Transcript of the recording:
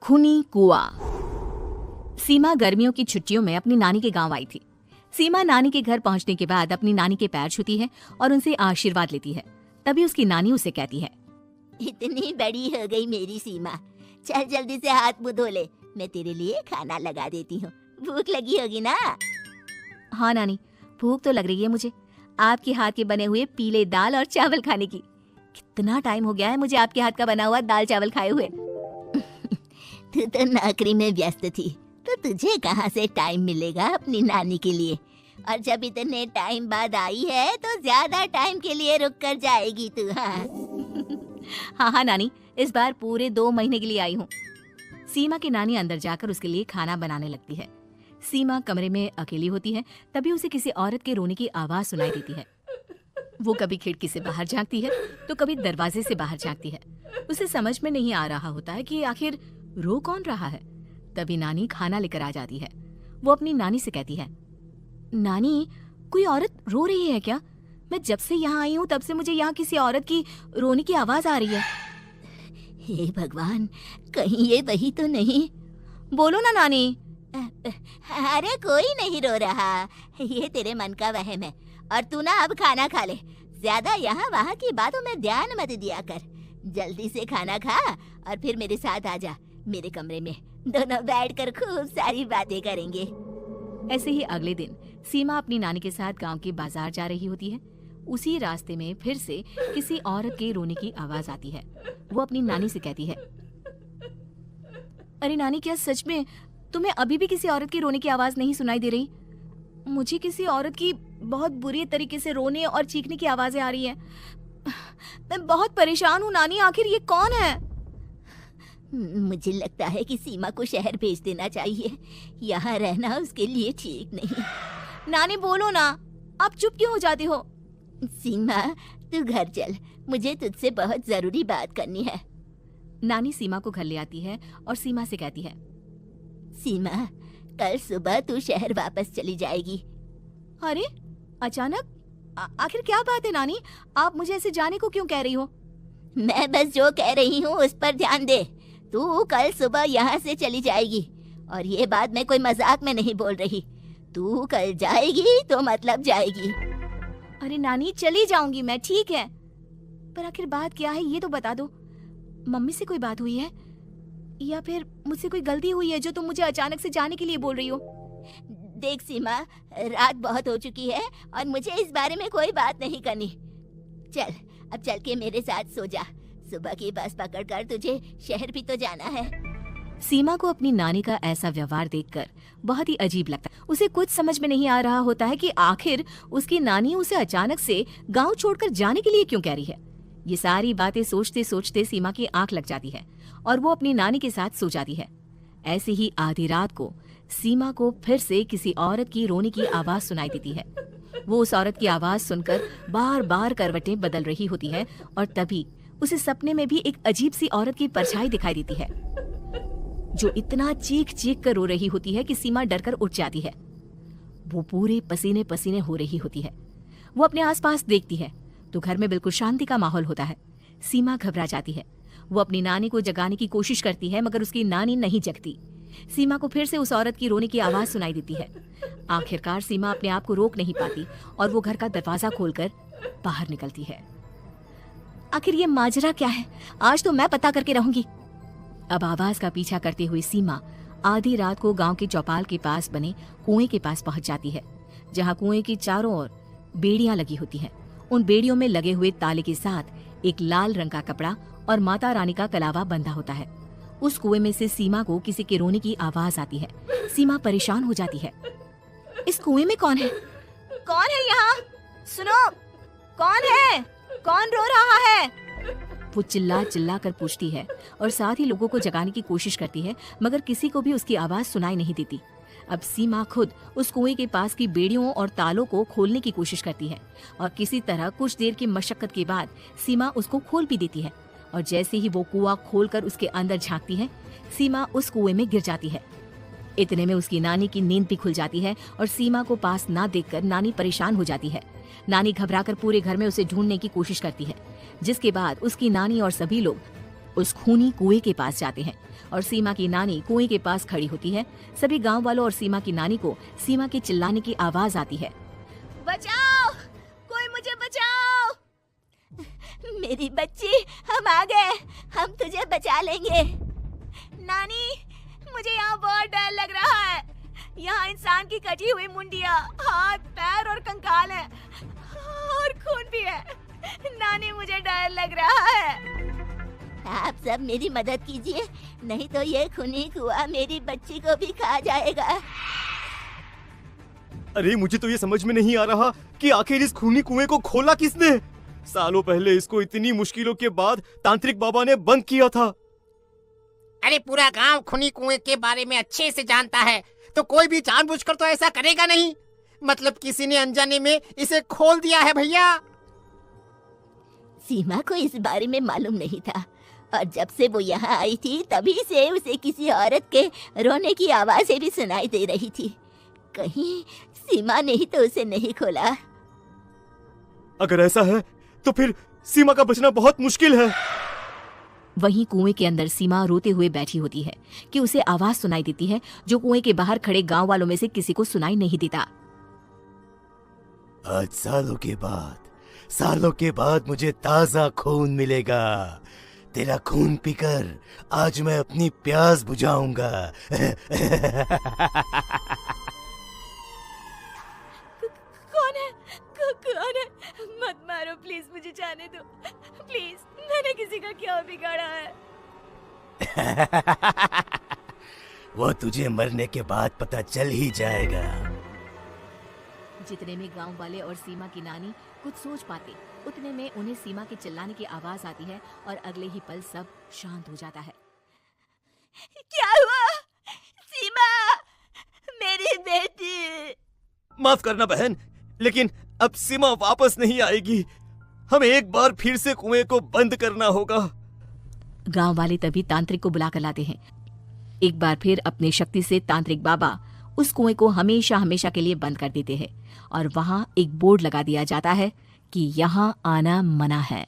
खूनी कुआं। सीमा गर्मियों की छुट्टियों में अपनी नानी के गांव आई थी। सीमा नानी के घर पहुंचने के बाद अपनी नानी के पैर छूती है और उनसे आशीर्वाद लेती है। तभी उसकी नानी उसे कहती है, इतनी बड़ी हो गई मेरी सीमा, चल जल्दी से हाथ मुंह धो ले, मैं तेरे लिए खाना लगा देती हूँ। भूख लगी होगी ना? हाँ नानी, भूख तो लग रही है मुझे, आपके हाथ के बने हुए पीले दाल और चावल खाने की। कितना टाइम हो गया है मुझे आपके हाथ का बना हुआ दाल चावल खाए हुए। तू तो नौकरी में व्यस्त थी, तो तुझे कहाँ से टाइम मिलेगा अपनी नानी के लिए? और जब इतने टाइम बाद आई है तो ज्यादा टाइम के लिए रुक कर जाएगी तू। हाँ नानी, इस बार पूरे 2 महीने के लिए आई हूँ। सीमा की नानी अंदर जाकर उसके लिए खाना बनाने लगती है। सीमा कमरे में अकेली होती है, तभी उसे किसी औरत के रोने की आवाज सुनाई देती है। वो कभी खिड़की से बाहर झांकती है तो कभी दरवाजे से बाहर झांकती है। उसे समझ में नहीं आ रहा होता है कि आखिर रो कौन रहा है। तभी नानी खाना लेकर आ जाती है। वो अपनी नानी से कहती है, नानी, कोई औरत रो रही है क्या? मैं जब से यहाँ आई हूँ तब से मुझे यहाँ किसी औरत की रोने की आवाज आ रही है। हे भगवान, कहीं ये वही तो नहीं? बोलो ना नानी। अरे कोई नहीं रो रहा, ये तेरे मन का वहम है। और तू ना अब खाना खा ले, ज्यादा यहाँ वहाँ की बातों में ध्यान मत दिया कर। जल्दी से खाना खा और फिर मेरे साथ आ जा मेरे कमरे में, दोनों बैठकर खूब सारी बातें करेंगे। ऐसे ही अगले दिन सीमा अपनी नानी के साथ गांव के बाजार जा रही होती है। उसी रास्ते में फिर से किसी औरत के रोने की आवाज आती है। वो अपनी नानी से कहती है, अरे नानी, क्या सच में तुम्हें अभी भी किसी औरत की रोने की आवाज नहीं सुनाई दे रही? मुझे किसी औरत की बहुत बुरी तरीके से रोने और चीखने की आवाजें आ रही हैं। मैं बहुत परेशान हूँ नानी, आखिर ये कौन है? मुझे लगता है कि सीमा को शहर भेज देना चाहिए, यहाँ रहना उसके लिए ठीक नहीं। नानी बोलो ना, आप चुप क्यों हो जाती हो? सीमा, तू घर चल, मुझे तुझसे बहुत जरूरी बात करनी है। नानी सीमा को घर ले आती है और सीमा से कहती है, सीमा, कल सुबह तू शहर वापस चली जाएगी। अरे अचानक? आखिर क्या बात है नानी, आप मुझे ऐसे जाने को क्यों कह रही हो? मैं बस जो कह रही हूँ उस पर ध्यान दे। तू कल सुबह यहाँ से चली जाएगी, और ये बात मैं कोई मजाक में नहीं बोल रही। तू कल जाएगी तो मतलब जाएगी। अरे नानी, चली जाऊंगी मैं, ठीक है, पर आखिर बात क्या है ये तो बता दो। मम्मी से कोई बात हुई है या फिर मुझसे कोई गलती हुई है जो तुम मुझे अचानक से जाने के लिए बोल रही हो? देख सीमा, रात बहुत हो चुकी है और मुझे इस बारे में कोई बात नहीं करनी। चल, अब चल के मेरे साथ सो जा, सुबह की बस पकड़कर तुझे शहर भी तो जाना है। सीमा को अपनी नानी का ऐसा व्यवहार देखकर बहुत ही अजीब लगता है। उसे कुछ समझ में नहीं आ रहा होता है कि आखिर उसकी नानी उसे अचानक से गांव छोड़कर जाने के लिए क्यों कह रही है। ये सारी बातें सोचते सोचते सीमा की आंख लग जाती है और वो अपनी नानी के साथ सो जाती है। ऐसे ही आधी रात को सीमा को फिर से किसी औरत की रोने की आवाज सुनाई देती है। वो उस औरत की आवाज सुनकर बार बार करवटें बदल रही होती है और तभी उसे सपने में भी एक अजीब सी औरत की परछाई दिखाई देती है, जो इतना चीख चीख कर रो रही होती है कि सीमा डरकर उठ जाती है। वो पूरे पसीने पसीने हो रही होती है। वो अपने आसपास देखती है तो घर में बिल्कुल शांति का माहौल होता है। सीमा घबरा जाती है। वो अपनी नानी को जगाने की कोशिश करती है, मगर उसकी नानी नहीं जगती। सीमा को फिर से उस औरत की रोने की आवाज सुनाई देती है। आखिरकार सीमा अपने आप को रोक नहीं पाती और वो घर का दरवाजा खोलकर बाहर निकलती है। आखिर ये माजरा क्या है, आज तो मैं पता करके रहूंगी। अब आवाज का पीछा करते हुए सीमा आधी रात को गांव के चौपाल के पास बने कुएं के पास पहुंच जाती है, जहां कुएं की चारों ओर बेड़ियां लगी होती हैं। उन बेड़ियों में लगे हुए ताले के साथ एक लाल रंग का कपड़ा और माता रानी का कलावा बंधा होता है। उस कुएं में से सीमा को किसी के रोने की आवाज आती है। सीमा परेशान हो जाती है। इस कुएं में कौन है? कौन है यहाँ? सुनो, कौन है? कौन रो रहा है? वो चिल्ला चिल्ला कर पूछती है और साथ ही लोगों को जगाने की कोशिश करती है, मगर किसी को भी उसकी आवाज सुनाई नहीं देती। अब सीमा खुद उस कुएं के पास की बेड़ियों और तालों को खोलने की कोशिश करती है और किसी तरह कुछ देर की मशक्कत के बाद सीमा उसको खोल भी देती है। और जैसे ही वो कुआं खोलकर उसके अंदर झांकती है, सीमा उस कुएं में गिर जाती है। इतने में उसकी नानी की नींद भी खुल जाती है और सीमा को पास ना देखकर नानी परेशान हो जाती है। नानी घबराकर पूरे घर में उसे ढूंढने की कोशिश करती है, जिसके बाद उसकी नानी और सभी लोग उस खूनी कुएं के पास जाते हैं और सीमा की नानी कुएं के पास खड़ी होती है। सभी गांव वालों और सीमा की नानी को सीमा के चिल्लाने की आवाज आती है। बचाओ, कोई मुझे बचाओ। मेरी बच्ची, हम आ गए, हम तुझे बचा लेंगे। नानी, मुझे यहाँ बहुत डर लग रहा है। यहाँ इंसान की कटी हुई मुंडिया, हाथ, पैर और कंकाल है और खून भी है। नानी, मुझे डर लग रहा है। आप सब मेरी मदद कीजिए, नहीं तो ये खूनी कुआं मेरी बच्ची को भी खा जाएगा। अरे मुझे तो ये समझ में नहीं आ रहा कि आखिर इस खूनी कुएं को खोला किसने। सालों पहले इसको इतनी मुश्किलों के बाद तांत्रिक बाबा ने बंद किया था। अरे पूरा गांव खूनी कुएं के बारे में अच्छे से जानता है, तो कोई भी जानबूझकर तो ऐसा करेगा नहीं। मतलब किसी ने अनजाने में इसे खोल दिया है भैया। सीमा को इस बारे में मालूम नहीं था और जब से वो यहाँ आई थी तभी से उसे किसी औरत के रोने की आवाजें भी सुनाई दे रही थी। कहीं सीमा ने ही तो उसे नहीं खोला। अगर ऐसा है तो फिर सीमा का बचना बहुत मुश्किल है। वहीं कुएं के अंदर सीमा रोते हुए बैठी होती है कि उसे आवाज सुनाई देती है जो कुएं के बाहर खड़े गांव वालों में से किसी को सुनाई नहीं देता। आज सालों के बाद मुझे ताजा खून मिलेगा। तेरा खून पीकर आज मैं अपनी प्यास बुझाऊंगा। कौन है? कौन है? मत मारो प्लीज, मुझे जाने दो प्लीज। मैंने किसी का क्या बिगाड़ा है? वो तुझे मरने के बाद पता चल ही जाएगा। जितने में गांव वाले और सीमा की नानी कुछ सोच पाते, उतने में उन्हें सीमा के चिल्लाने की आवाज आती है और अगले ही पल सब शांत हो जाता है। क्या हुआ? सीमा, मेरी बेटी। माफ करना बहन, लेकिन अब सीमा वापस नहीं आएगी। हमें एक बार फिर से कुएं को बंद करना होगा। गांव वाले तभी तांत्रिक को बुलाकर लाते हैं। एक बार फिर अपनी शक्ति से तांत्रिक बाबा उस कुएं को हमेशा हमेशा के लिए बंद कर देते हैं और वहां एक बोर्ड लगा दिया जाता है कि यहाँ आना मना है।